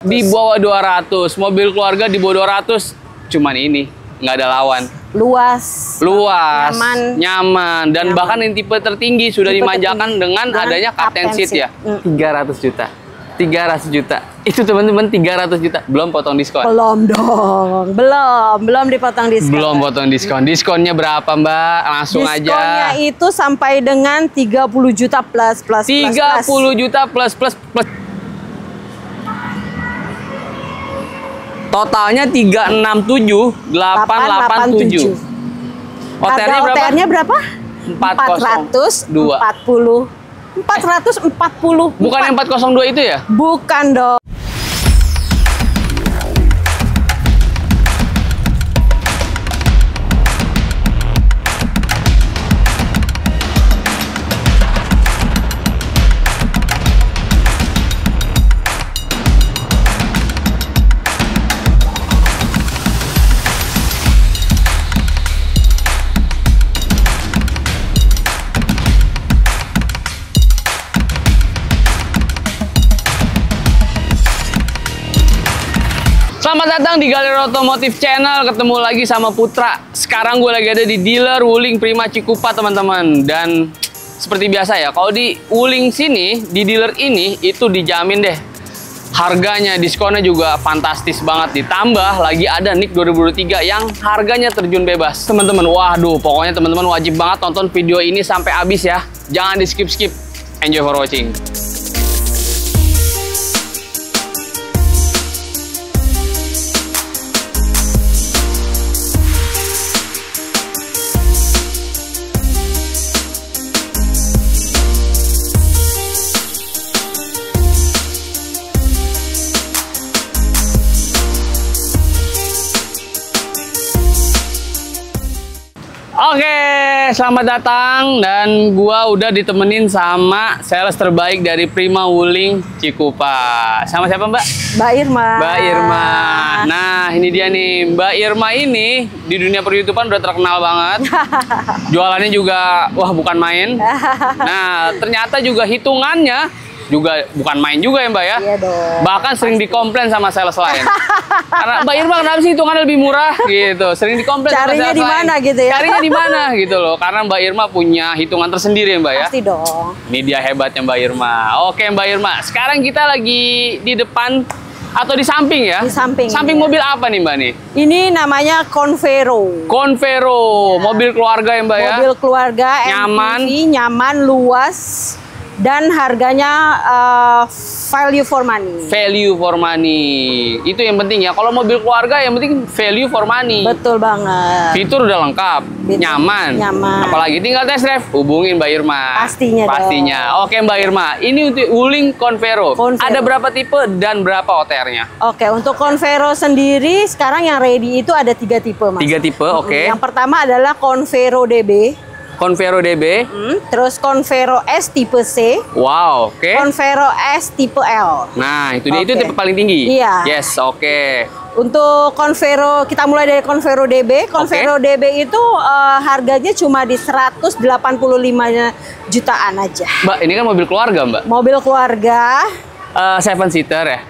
Di bawah 200. Mobil keluarga di bawah 200. Cuman ini, nggak ada lawan. Luas, nyaman, dan bahkan yang tipe tertinggi sudah dimanjakan dengan adanya Captain Seat ya. 300 juta. 300 juta. Itu teman-teman 300 juta. Belum potong diskon. Belum dong. Belum dipotong diskon. Belum potong diskon. Diskonnya berapa, Mbak? Langsung aja. Diskonnya itu sampai dengan 30 juta plus. 30 juta plus. Totalnya 367 887. OTR-nya berapa? 402. 440. Bukan yang 402 itu ya? Bukan dong. Selamat datang di Galeri Otomotif Channel. Ketemu lagi sama Putra. Sekarang gue lagi ada di dealer Wuling Prima Cikupa, teman-teman. Dan seperti biasa ya, kalau di Wuling sini, di dealer ini itu dijamin deh harganya, diskonnya juga fantastis banget. Ditambah lagi ada NIK 2023 yang harganya terjun bebas, teman-teman. Waduh, pokoknya teman-teman wajib banget tonton video ini sampai habis ya. Jangan di skip-skip. Enjoy for watching. Oke, selamat datang, dan gua udah ditemenin sama sales terbaik dari Prima Wuling Cikupa. Sama siapa, Mbak? Mbak Irma. Mbak Irma. Nah, ini dia nih. Mbak Irma ini di dunia per-YouTubean udah terkenal banget. Jualannya juga, wah, bukan main. Nah, ternyata juga hitungannya juga bukan main juga ya, Mbak ya. Iya dong. Bahkan sering dikomplain sama sales lain. Karena Mbak Irma kenapa sih hitungannya lebih murah gitu. Sering dikomplain sama sales lain. Carinya di mana gitu ya? Carinya di mana gitu loh. Karena Mbak Irma punya hitungan tersendiri ya, Mbak ya. Pasti dong. Ini dia hebatnya Mbak Irma. Oke, Mbak Irma. Sekarang kita lagi di depan atau di samping ya? Di samping. Samping mobil apa nih, Mbak nih? Ini namanya Convero. Convero, Ya. Mobil keluarga ya, Mbak ya? Mobil keluarga, Nyaman. MPV, nyaman, luas, dan harganya value for money. Value for money. Itu yang penting ya. Kalau mobil keluarga yang penting value for money. Betul banget. Fitur udah lengkap, nyaman. Apalagi tinggal test drive, hubungin Mbak Irma. Pastinya. Oke, Mbak Irma. Ini untuk Wuling Convero. Ada berapa tipe dan berapa OTR-nya? Oke, untuk Convero sendiri sekarang yang ready itu ada 3 tipe, Mas. 3 tipe, oke. Yang pertama adalah Convero DB. Convero DB. Terus Convero S tipe C. Wow, oke. Convero S tipe L. Nah, itu dia, itu tipe paling tinggi. Iya. Yes, oke. Untuk Convero, kita mulai dari Convero DB. Convero DB itu harganya cuma di 185 jutaan aja. Mbak, ini kan mobil keluarga, Mbak. Mobil keluarga. 7 seater ya?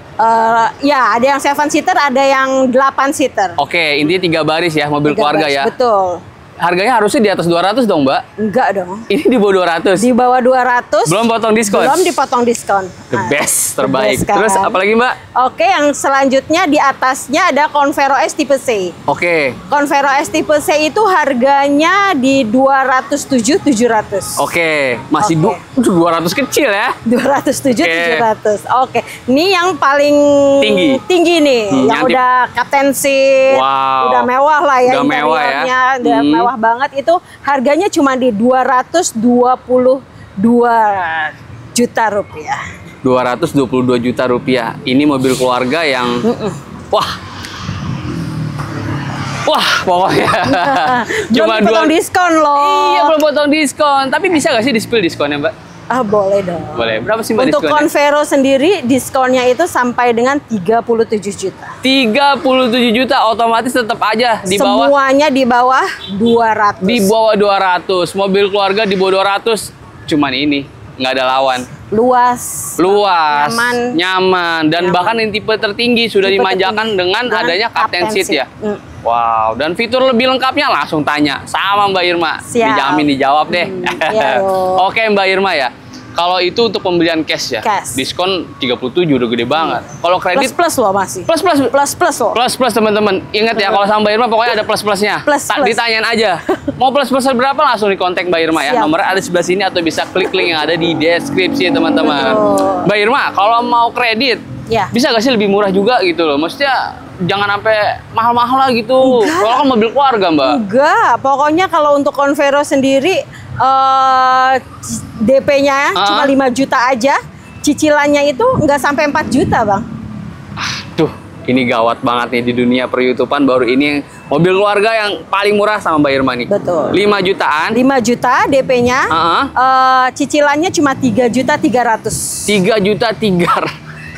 Ya, ada yang 7 seater, ada yang 8 seater. Oke, intinya 3 baris ya, mobil 3 keluarga baris, ya. Betul. Harganya harusnya di atas 200 dong, Mbak? Enggak dong. Ini di bawah 200? Di bawah 200. Belum potong diskon? Belum dipotong diskon. The best, terbaik. The best, kan? Terus apalagi, Mbak? Oke, yang selanjutnya di atasnya ada Convero S tipe C. Oke. Convero S tipe C itu harganya di 207.700. Oke, masih 200 kecil ya? 207.700. Oke. Ini yang paling tinggi nih, yang udah Captain Seat. Wow. Udah mewah lah ya. Udah mewah ya. Udah mewah banget, itu harganya cuma di 222 juta rupiah. 222 juta rupiah. Ini mobil keluarga yang wah, pokoknya cuma belum potong diskon loh. Iya, belum potong diskon. Tapi bisa nggak sih di-spill diskonnya, Mbak? Boleh dong. Boleh. Berapa sih, Mbak, untuk diskonnya? Convero sendiri diskonnya itu sampai dengan 37 juta. 37 juta, otomatis tetap aja di bawah. Semuanya di bawah 200. Di bawah 200. Mobil keluarga di bawah 200. Cuman ini nggak ada lawan. luas, nyaman, dan bahkan yang tipe tertinggi sudah dimanjakan dengan adanya captain seat ya. Wow, dan fitur lebih lengkapnya langsung tanya sama Mbak Irma. Siap. Dijamin dijawab deh. Iya, Oke Mbak Irma ya. Kalau itu untuk pembelian cash ya, diskon 37 udah gede banget. Kalau kredit plus loh masih. Plus loh. Plus teman-teman. Ingat ya kalau sama Mbak Irma pokoknya ada plus-plusnya. Ditanyain aja. Mau plus berapa langsung di kontak Mbak Irma ya. Nomornya ada sebelah sini atau bisa klik link yang ada di deskripsi teman-teman. Mbak Irma, kalau mau kredit bisa gak sih lebih murah juga gitu loh? Maksudnya jangan sampai mahal-mahal lah gitu. Kalau kan mobil keluarga Mbak. Enggak, pokoknya kalau untuk Convero sendiri DP-nya cuma 5 juta aja, cicilannya itu nggak sampai 4 juta bang. Aduh, ini gawat banget nih di dunia per-YouTubean, baru ini mobil keluarga yang paling murah sama Mbak Irma nih. Betul. 5 jutaan. 5 juta DP-nya, cicilannya cuma 3.300.000.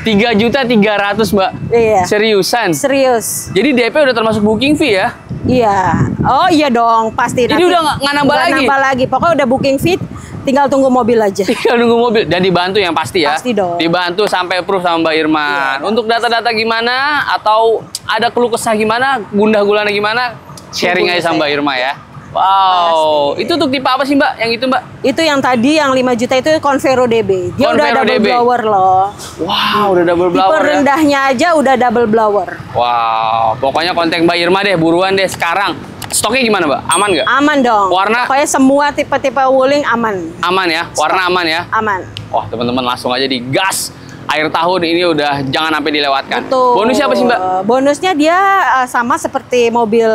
3.300.000 Mbak. Iya. Seriusan? Serius. Jadi DP udah termasuk booking fee ya? Iya. Oh iya dong, pasti. Jadi udah nggak nambah lagi? Nambah lagi. Pokoknya udah booking fee, tinggal tunggu mobil aja. Tinggal nunggu mobil dan dibantu yang pasti ya. Pasti dong. Dibantu sampai approve sama Mbak Irman. Untuk data-data gimana atau ada keluh kesah gimana, gundah gulana gimana, sharing aja sama Mbak Irma ya. Wow, pasti. Itu untuk tipe apa sih Mbak? Yang itu Mbak? Itu yang tadi yang 5 juta itu Convero DB. Dia udah double blower loh. Wow, udah double blower. Tipe rendahnya aja udah double blower. Wow, pokoknya kontak Mbak Irma deh, buruan deh sekarang. Stoknya gimana Mbak? Aman nggak? Aman dong. Warna? Pokoknya semua tipe-tipe Wuling aman. Aman ya? Warna aman ya? Aman. Wah teman-teman langsung aja digas. Akhir tahun ini udah jangan sampai dilewatkan. Betul. Bonusnya apa sih Mbak? Bonusnya dia sama seperti mobil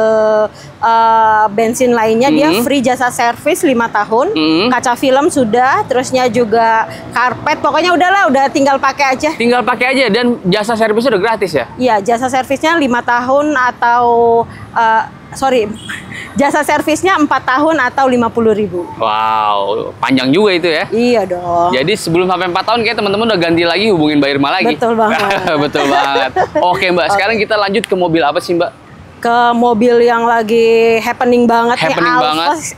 bensin lainnya, dia free jasa servis 5 tahun, kaca film sudah, terusnya juga karpet, pokoknya udahlah, udah tinggal pakai aja. Tinggal pakai aja dan jasa servisnya udah gratis ya? Iya, jasa servisnya 5 tahun atau jasa servisnya 4 tahun atau 50.000. Wow, panjang juga itu ya? Iya dong. Jadi sebelum sampai 4 tahun kayak teman-teman udah ganti lagi, hubungin Mbak Irma lagi. Betul banget. Betul banget. Oke Mbak, sekarang kita lanjut ke mobil apa sih Mbak? Ke mobil yang lagi happening banget nih,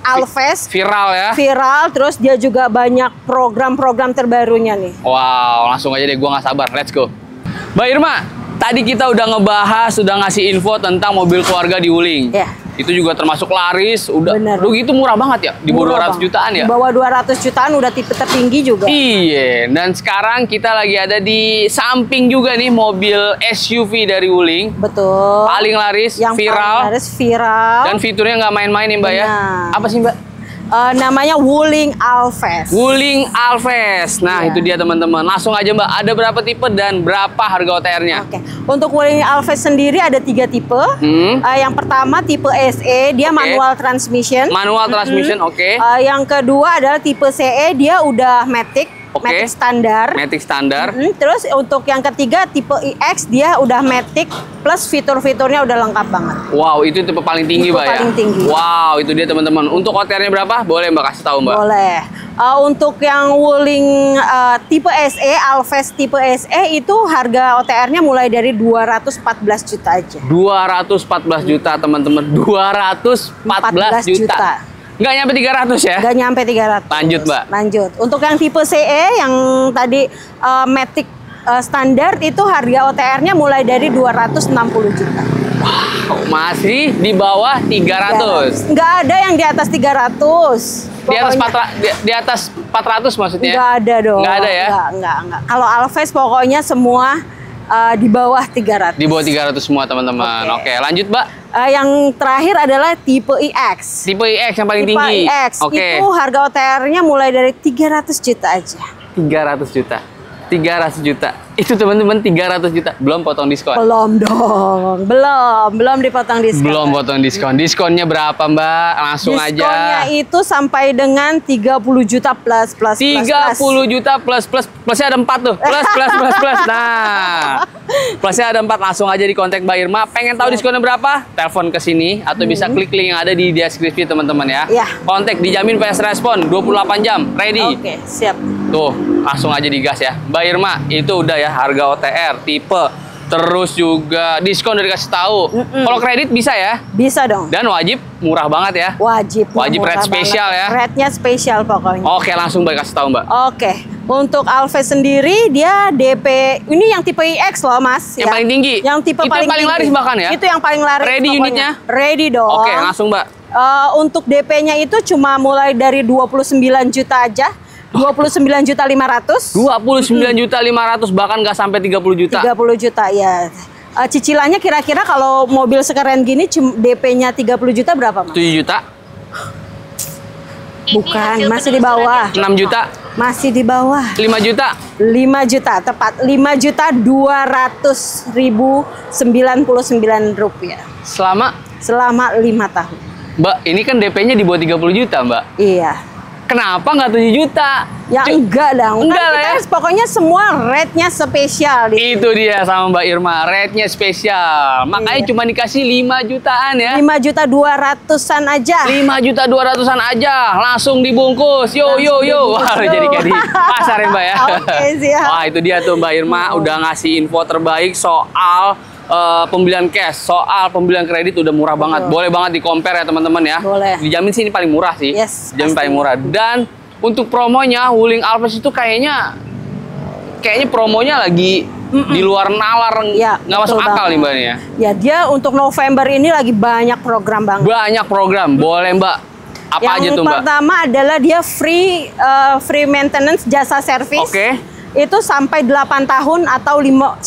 Alves. Viral ya? Viral, terus dia juga banyak program-program terbarunya nih. Wow, langsung aja deh, gua nggak sabar. Let's go. Mbak Irma, tadi kita udah ngebahas, udah ngasih info tentang mobil keluarga di Wuling. Iya. Itu juga termasuk laris, udah. Duh, itu murah banget ya? Di bawah 200 jutaan ya? Di bawah 200 jutaan udah tipe tertinggi juga. Iya, dan sekarang kita lagi ada di samping juga nih mobil SUV dari Wuling. Betul. Paling laris, yang viral. Paling laris, viral. Dan fiturnya nggak main-main nih Mbak ya? Apa sih Mbak? Namanya Wuling Alves. Wuling Alves. Nah, itu dia teman-teman. Langsung aja Mbak, ada berapa tipe dan berapa harga OTR-nya? Oke. Untuk Wuling Alves sendiri ada 3 tipe. Yang pertama tipe SE, dia manual transmission. Manual transmission, oke. Yang kedua adalah tipe CE, dia udah matic. Matic standar. Matic standar. Terus untuk yang ketiga tipe iX, dia udah matic plus fitur-fiturnya udah lengkap banget. Wow, itu tipe paling tinggi Mbak ya? Paling tinggi. Wow, itu dia teman-teman. Untuk OTR-nya berapa? Boleh Mbak kasih tahu Mbak? Boleh. Untuk yang Wuling tipe SE, Alves tipe SE itu harga OTR-nya mulai dari 214 juta aja. 214 juta teman-teman. 214 juta. Nggak nyampe 300 ya? Nggak nyampe 300. Lanjut Mbak. Lanjut. Untuk yang tipe CE yang tadi matic standar itu harga OTR-nya mulai dari 260 juta. Wow, masih di bawah 300. Nggak ada yang di atas 300. Di atas 400 maksudnya? Nggak ada dong. Nggak ada ya? Nggak. Kalau Alves pokoknya semua di bawah 300. Di bawah 300 semua teman-teman. Oke, lanjut Mbak. Yang terakhir adalah tipe iX. Tipe iX yang paling tinggi. Tipe iX itu harga OTR-nya mulai dari 300 juta aja. 300 juta. 300 juta. Itu teman-teman 300 juta. Belum potong diskon. Belum dong. Belum dipotong diskon. Belum potong diskon. Diskonnya berapa Mbak? Langsung aja. Diskonnya itu sampai dengan 30 juta plus. 30 juta plus. Plusnya ada 4 tuh. Plus. Nah. Plusnya ada 4. Langsung aja di kontak Mbak Irma. Pengen tahu diskonnya berapa? Telepon ke sini atau bisa klik link yang ada di deskripsi teman-teman ya. Kontak dijamin fast respon 28 jam. Ready. Oke, siap. Tuh, langsung aja digas ya. Mbak Irma, itu udah ya harga OTR, tipe, terus juga diskon udah dikasih tahu. Kalau kredit bisa ya? Bisa dong. Dan wajib murah banget ya? Wajib rate spesial ya? Rate-nya spesial pokoknya. Oke, langsung Mbak kasih tahu Mbak. Oke, Untuk Alphest sendiri dia DP ini yang tipe iX loh Mas. Yang paling tinggi? Yang tipe itu paling paling laris tinggi. bahkan ya? Itu yang paling laris. Ready pokoknya. unitnya? Ready dong. Oke, langsung Mbak. Untuk DP-nya itu cuma mulai dari 29 juta aja. 29.500.000. 29.500.000 bahkan nggak sampai 30 juta. 30 juta ya. Cicilannya kira-kira kalau mobil sekeren gini DP-nya 30 juta berapa Mas? 7 juta? Bukan, masih di bawah. 6 juta? Masih di bawah. 5 juta? 5 juta, tepat. 5.200.099 rupiah. Selama 5 tahun. Mbak, ini kan DP-nya di bawah 30 juta, Mbak. Iya. Kenapa nggak 7 juta? Ya enggak dong. Enggak kan lah kita ya. Pokoknya semua rate-nya spesial. Itu dia sama Mbak Irma, rate-nya spesial. Makanya cuma dikasih 5 jutaan ya. 5.200.000-an aja. 5.200.000-an aja, langsung dibungkus. Yo. Wah, jadi kayak di pasar ya Mbak ya. Oke, siap. Wah, itu dia tuh Mbak Irma udah ngasih info terbaik soal pembelian cash, soal pembelian kredit udah murah banget. Boleh banget di-compare ya teman-teman ya. Boleh. Dijamin sih ini paling murah sih. Yes, Dijamin pasti. paling murah. Dan untuk promonya Wuling Alphest itu kayaknya promonya lagi di luar nalar, Ya, nggak masuk betul akal nih banget. Mbak ya. Ya, dia untuk November ini lagi banyak program banget. Banyak program, boleh Mbak. Apa aja Yang tuh Mbak? pertama adalah dia free maintenance jasa servis. Oke. Itu sampai 8 tahun atau 100.000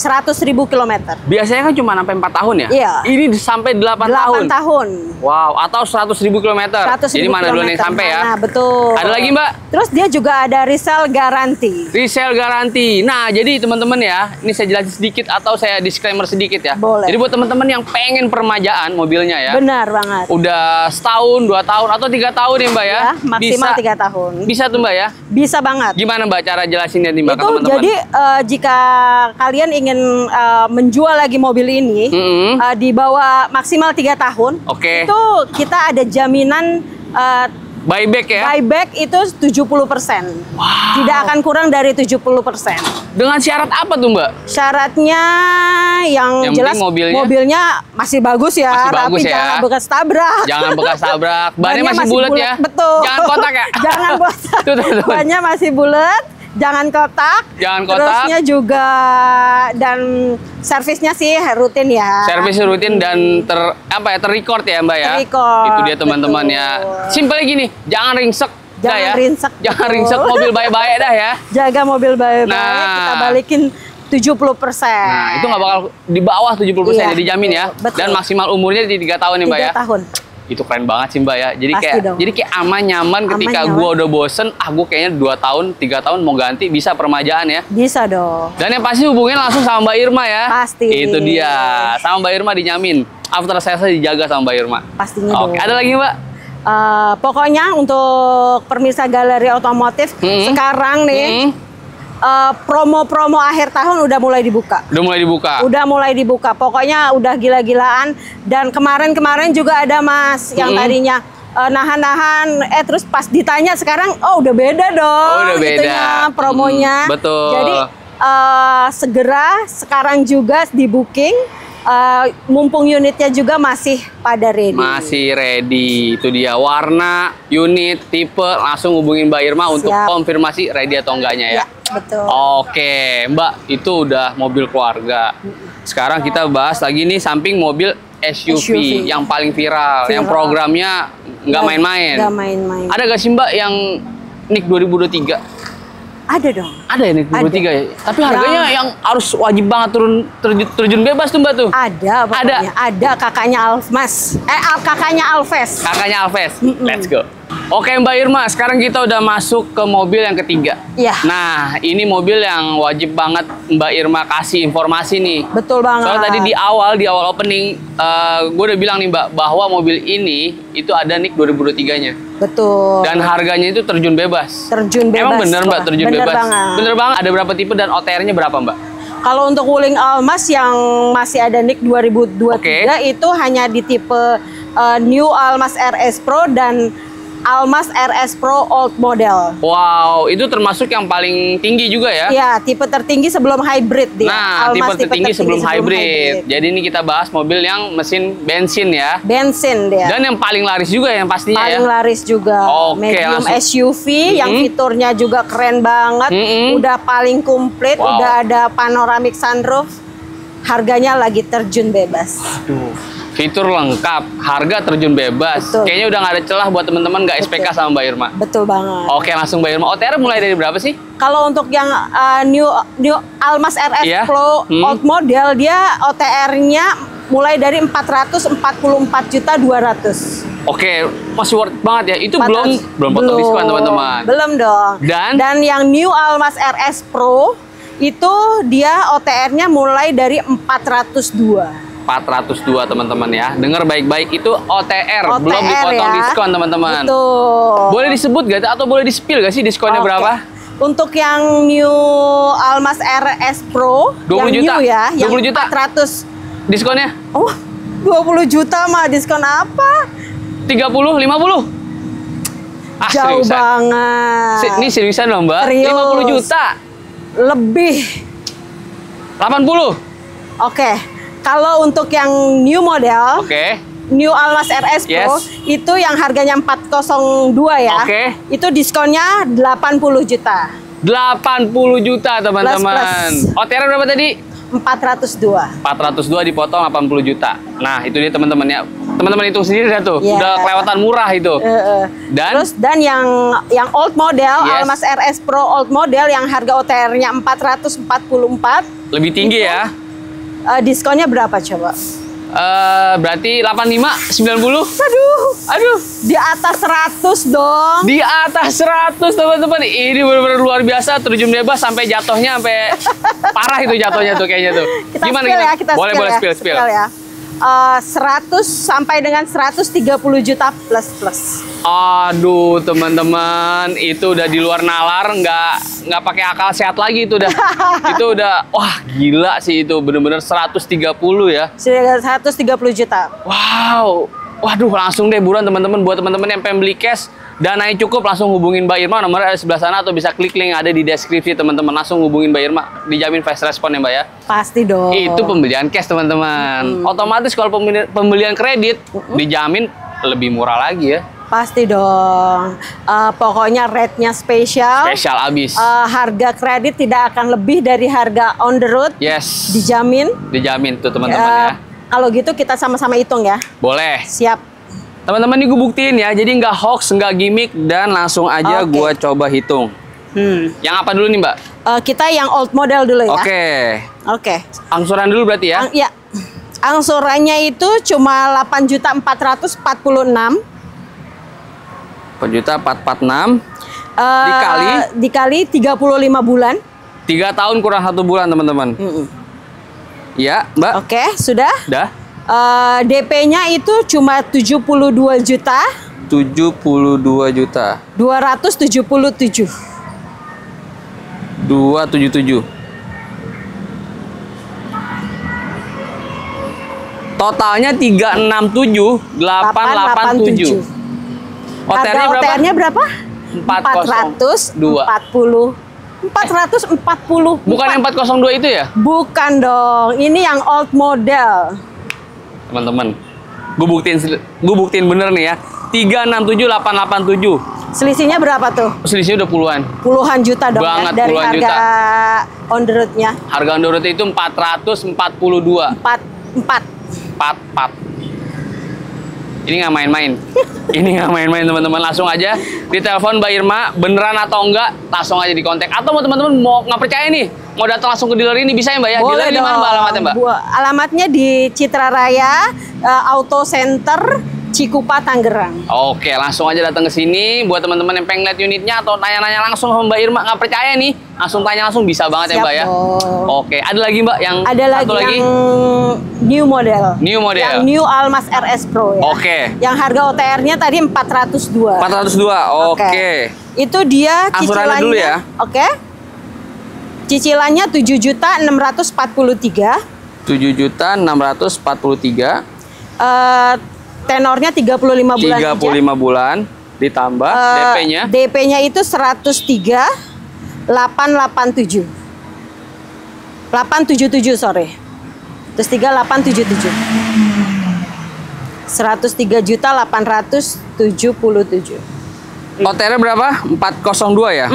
kilometer. Biasanya kan cuma sampai 4 tahun ya? Iya. Ini sampai 8 tahun. 8 tahun. Wow, atau 100.000 kilometer. 100.000 Jadi mana duluan yang kilometer. sampai ya? Nah, betul. Ada lagi Mbak? Terus dia juga ada resale garanti. Resale garanti. Nah, jadi teman-teman ya, ini saya jelasin sedikit atau saya disclaimer sedikit ya. Boleh. Jadi buat teman-teman yang pengen permajaan mobilnya ya. Benar banget. Udah setahun, 2 tahun, atau 3 tahun ya Mbak ya? Ya, maksimal 3 tahun. Bisa tuh Mbak ya? Bisa banget. Gimana Mbak cara jelasinnya nih Mbak ke Itu teman-teman? jadi jika kalian ingin menjual lagi mobil ini di bawah maksimal 3 tahun, Oke. itu kita ada jaminan Buyback ya? buyback itu 70%. Tidak akan kurang dari 70%. Dengan syarat apa tuh Mbak? Syaratnya yang Yang jelas penting mobilnya masih bagus ya, Masih bagus tapi ya. jangan bekas tabrak. Jangan bekas tabrak. Bannya masih bulat ya? Betul. Jangan kotak ya? Jangan kotak. Tuh. Bannya masih bulat, jangan kotak. Jangan kotak. Terusnya juga dan servisnya sih rutin ya. Servis rutin dan terrecord ya Mbak ya. Terrecord, Itu dia teman-teman betul. ya. Simpel gini, jangan ringsek. Jangan dah ya. ringsek, Jangan betul. ringsek, mobil baik-baik dah ya. Jaga mobil baik-baik, Nah. kita balikin 70%. Nah, itu nggak bakal di bawah 70% Iya, ya, dijamin ya. betul. Dan maksimal umurnya di 3 tahun nih Mbak 3 ya. tahun. Itu keren banget sih Mbak ya. Pasti dong. Jadi kayak aman nyaman ketika Aman, gua udah bosen, gua kayaknya 2 tahun, 3 tahun mau ganti bisa permajaan ya. Bisa dong. Dan yang pasti hubungin langsung sama Mbak Irma ya. Pasti. Itu dia. Sama Mbak Irma dijamin. After sales dijaga sama Mbak Irma. Pastinya Oke, dong. ada lagi Mbak? Pokoknya untuk pemirsa galeri otomotif sekarang nih promo-promo akhir tahun udah mulai dibuka. Udah mulai dibuka. Udah mulai dibuka. Pokoknya udah gila-gilaan. Dan kemarin-kemarin juga ada Mas yang tadinya nahan-nahan, terus pas ditanya sekarang, oh udah beda dong. Oh, udah beda. Itunya, promonya. Betul. Jadi segera sekarang juga di booking. Mumpung unitnya juga masih pada ready. Masih ready. Itu dia warna, unit, tipe, langsung hubungin Mbak Irma untuk Siap. konfirmasi ready atau enggaknya ya. Ya, betul. Oke, Mbak, itu udah mobil keluarga. Sekarang kita bahas lagi nih samping mobil SUV yang paling viral, yang programnya nggak main-main. Nggak main-main. Ada gak sih Mbak yang NIK 2023? Ada dong. Ada ya NIK 2023 ya? Tapi harganya yang harus wajib banget terjun bebas tuh Mbak tuh. Ada pokoknya. Ada kakaknya Alphest. Kakaknya Alphest. Kakaknya Alphest. Let's go. Oke Mbak Irma, sekarang kita udah masuk ke mobil yang ketiga. Iya. Nah, ini mobil yang wajib banget Mbak Irma kasih informasi nih. Betul banget. Soalnya tadi di awal opening, gue udah bilang nih Mbak, bahwa mobil ini itu ada NIK 2023-nya. Betul. Dan harganya itu terjun bebas. Terjun bebas. Emang bener Mbak, terjun bener bebas? Banget. Bener banget. Ada berapa tipe dan OTR-nya berapa Mbak? Kalau untuk Wuling Almas yang masih ada NIK 2023 Oke. itu hanya di tipe New Almas RS Pro dan Almas RS Pro Old Model. Wow, itu termasuk yang paling tinggi juga ya? Ya, tipe tertinggi sebelum hybrid dia. Nah, Almas tipe tertinggi sebelum hybrid. Jadi ini kita bahas mobil yang mesin bensin ya. Bensin dia. Dan yang paling laris juga yang pastinya paling ya. laris juga. Oke, Medium langsung. SUV yang fiturnya juga keren banget. Udah paling komplit, Wow. udah ada panoramic sunroof. Harganya lagi terjun bebas. Aduh, fitur lengkap, harga terjun bebas. Betul. Kayaknya udah nggak ada celah buat teman-teman nggak SPK sama Mbak Irma. Betul banget. Oke, langsung Mbak Irma. OTR mulai dari berapa sih? Kalau untuk yang new Almas RS Iya. Pro Old Model, dia OTR-nya mulai dari 444.200.000. Oke, masih worth banget ya. Itu belum potong diskon teman-teman. Belum dong. Dan yang new Almas RS Pro itu dia OTR-nya mulai dari 402. 402 teman-teman ya. Dengar baik-baik, itu OTR, belum dipotong ya. diskon teman-teman. Betul. Boleh disebut gak atau boleh di-spill gak sih diskonnya Oke. berapa? Untuk yang new Almas RS Pro 20 yang juta. new ya, 20 yang juta. 400. Diskonnya Oh, 20 juta mah diskon apa? 30, 50? Ah, Jauh seriusan. banget. Ini seriusan loh Mbak, Serius. 50 juta. Lebih. 80? Oke. Kalau untuk yang new model, Oke. New Almas RS Pro, Yes. itu yang harganya 402 ya. Oke. Itu diskonnya 80 juta. 80 juta teman-teman. Plus. OTR berapa tadi? 402. 402 dipotong 80 juta. Nah, itu dia teman-teman ya. Teman-teman itu sendiri dah tuh. Yeah. Udah kelewatan murah itu. Dan yang old model, Yes. Almas RS Pro Old Model yang harga OTR-nya 444, Lebih tinggi ya. diskonnya berapa coba? Berarti 85, 90. Aduh. Di atas 100 dong. Di atas 100 teman-teman. Ini benar-benar luar biasa, terjun bebas sampai jatuhnya sampai parah itu jatuhnya tuh kayaknya tuh. Kita spill ya, kita Boleh spill spill. ya. 100 sampai dengan 130 juta plus. Aduh teman-teman, itu udah di luar nalar, nggak pakai akal sehat lagi itu udah. Itu udah, wah gila sih itu, bener-bener 130 ya. Sudah 130 juta. Wow, waduh langsung deh buruan teman-teman, buat teman-teman yang pengen beli cash, dananya cukup langsung hubungin Mbak Irma, nomornya ada di sebelah sana atau bisa klik link yang ada di deskripsi teman-teman, langsung hubungin Mbak Irma, dijamin fast respon ya Mbak ya. Pasti dong. Itu pembelian cash teman-teman. Otomatis kalau pembelian kredit dijamin lebih murah lagi ya. Pasti dong. Pokoknya rate-nya spesial. Spesial abis. Harga kredit tidak akan lebih dari harga on the road. Yes. Dijamin. Dijamin tuh teman-teman ya. Kalau gitu kita sama-sama hitung ya. Boleh. Siap. Teman-teman ini gue buktiin ya. Jadi nggak hoax, nggak gimmick, dan langsung aja Oke. gue coba hitung. Yang apa dulu nih Mbak? Kita yang old model dulu ya. Oke. Oke. Angsuran dulu berarti ya? Ya. Angsurannya itu cuma 8.446. 4.446 dikali 35 bulan. 3 tahun kurang 1 bulan teman-teman. Ya Mbak. Oke, sudah. Dah. DP-nya itu cuma 72 juta. 72 juta. 277. 277. Totalnya 367 887. Harga OTR-nya berapa? 402. 440. Bukan yang 402 itu ya? Bukan dong. Ini yang old model. Teman-teman, gue buktiin bener nih ya. 367 887. Selisihnya berapa tuh? Selisihnya udah puluhan. Puluhan juta dong Banget, ya, dari puluhan harga juta. on the road-nya. Harga on the road itu 442. 44. Ini nggak main-main. Ini nggak main-main teman-teman. Langsung aja ditelepon Mbak Irma, beneran atau enggak, langsung aja di kontak. Atau mau teman-teman mau nggak percaya nih, mau datang langsung ke dealer ini bisa ya Mbak ya? Boleh Dealer di mana Mbak alamatnya Mbak? Alamatnya di Citra Raya Auto Center Cikupa, Tangerang. Oke, langsung aja datang ke sini. Buat teman-teman yang pengen lihat unitnya atau tanya-nanya langsung sama Mbak Irma, nggak percaya nih, langsung tanya langsung bisa banget ya Mbak ya. Oke, ada lagi Mbak yang ada satu lagi yang new model. New model. Yang new Almas RS Pro ya. Oke. Yang harga OTR-nya tadi 402. 402. Oke. Itu dia Angsurannya cicilannya dulu ya. Oke. Cicilannya 7.643. 7.643. Tenornya 35 bulan 35 bulan. Ditambah DP-nya? DP-nya itu 103.887. 877 sorry. Terus 3877. 103.877. OTR berapa? 402 ya?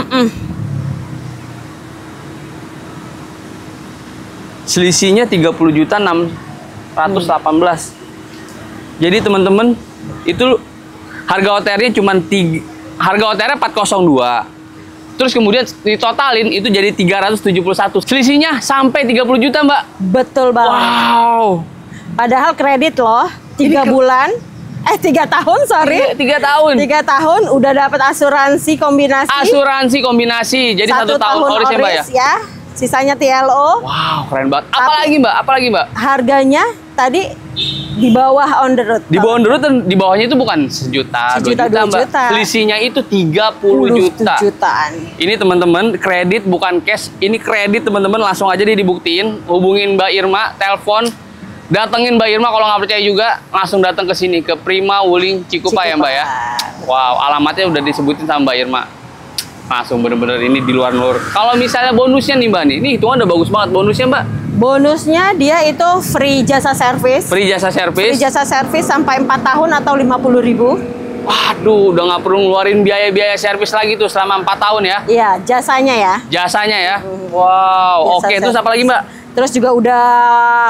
Selisihnya 30.618. Jadi teman-teman, itu harga OTR-nya cuma harga OTR-nya 402. Terus kemudian ditotalin itu jadi 371. Selisihnya sampai 30 juta, Mbak. Betul banget. Wow. Padahal kredit loh 3 bulan. 3 tahun, sorry. 3 tahun. 3 tahun udah dapat asuransi kombinasi. Asuransi kombinasi. Jadi 1 tahun oris ya, Mbak ya? Sisanya TLO. Wow, keren banget. Apalagi, Mbak? Apalagi, Mbak? Harganya tadi di bawah on the road. Di bawah on the road dan di bawahnya itu bukan 1 juta, 2 juta, Mbak. Selisihnya itu 30 juta. Jutaan. Ini teman-teman, kredit bukan cash. Ini kredit, teman-teman. Langsung aja dibuktiin. Hubungin Mbak Irma, telepon. Datengin Mbak Irma, kalau nggak percaya juga langsung datang ke sini, ke Prima Wuling Cikupa ya, Mbak ya. Wow, alamatnya udah disebutin sama Mbak Irma. Langsung bener-bener ini di luar nur. Kalau misalnya bonusnya nih, Mbak, nih hitungan udah bagus banget bonusnya, Mbak. Bonusnya dia itu free jasa servis. Free jasa servis. Free jasa servis sampai 4 tahun atau 50.000. Waduh, udah nggak perlu ngeluarin biaya-biaya servis lagi tuh selama 4 tahun ya? Iya, jasanya ya. Jasanya ya. Wow, oke. Terus apa lagi, Mbak? Terus juga udah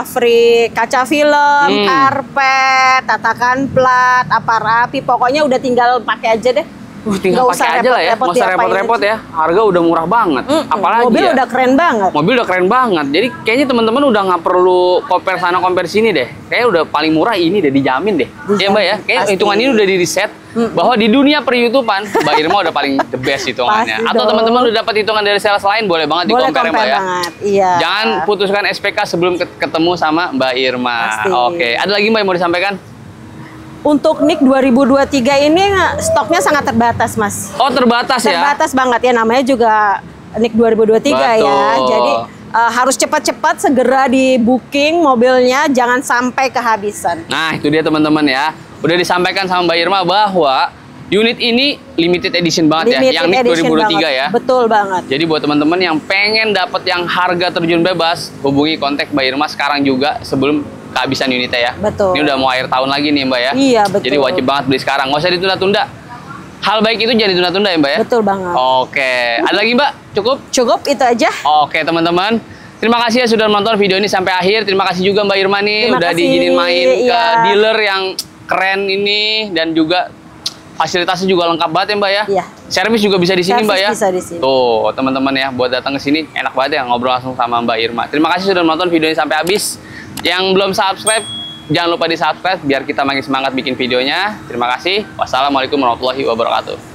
free kaca film, karpet, tatakan plat, apa rapi. Pokoknya udah tinggal pakai aja deh. Tinggal pakai aja lah ya, nggak usah repot-repot ya. Harga udah murah banget. Apalagi mobil ya, udah keren banget. Mobil udah keren banget. Jadi kayaknya teman-teman udah nggak perlu compare sana compare sini deh. Kayaknya udah paling murah ini deh, dijamin deh. Iya, Mbak ya. Kayaknya hitungan ini udah di reset bahwa di dunia per-YouTubean Mbak Irma udah paling the best hitungannya. Atau teman-teman udah dapat hitungan dari sales lain, boleh banget di compare ya, Mbak ya. Iya. Jangan putuskan SPK sebelum ketemu sama Mbak Irma. Oke. Ada lagi, Mbak, yang mau disampaikan? Untuk NIK 2023 ini stoknya sangat terbatas, Mas. Oh, terbatas ya? Terbatas banget ya, namanya juga NIK 2023 ya. Jadi harus cepat-cepat segera di booking mobilnya, jangan sampai kehabisan. Nah, itu dia teman-teman ya. Udah disampaikan sama Mbak Irma bahwa unit ini limited edition banget ya, yang NIK 2023 banget. Ya. Betul banget. Jadi buat teman-teman yang pengen dapat yang harga terjun bebas, hubungi kontak Mbak Irma sekarang juga sebelum kehabisan unitnya ya. Betul. Ini udah mau akhir tahun lagi nih, Mbak ya. Iya, betul. Jadi wajib banget beli sekarang, nggak usah ditunda-tunda. Hal baik itu jadi ditunda-tunda ya, Mbak ya. Betul banget. Oke, ada lagi, Mbak? Cukup? Cukup itu aja. Oke, teman-teman. Terima kasih ya sudah menonton video ini sampai akhir. Terima kasih juga Mbak Irma nih udah diizinin main ke dealer yang keren ini, dan juga fasilitasnya juga lengkap banget ya, Mbak ya. Iya. Servis juga bisa di sini, Mbak ya. Bisa di sini. Tuh, teman-teman ya, buat datang ke sini enak banget ya ngobrol langsung sama Mbak Irma. Terima kasih sudah menonton video ini sampai habis. Yang belum subscribe, jangan lupa di subscribe biar kita makin semangat bikin videonya. Terima kasih. Wassalamualaikum warahmatullahi wabarakatuh.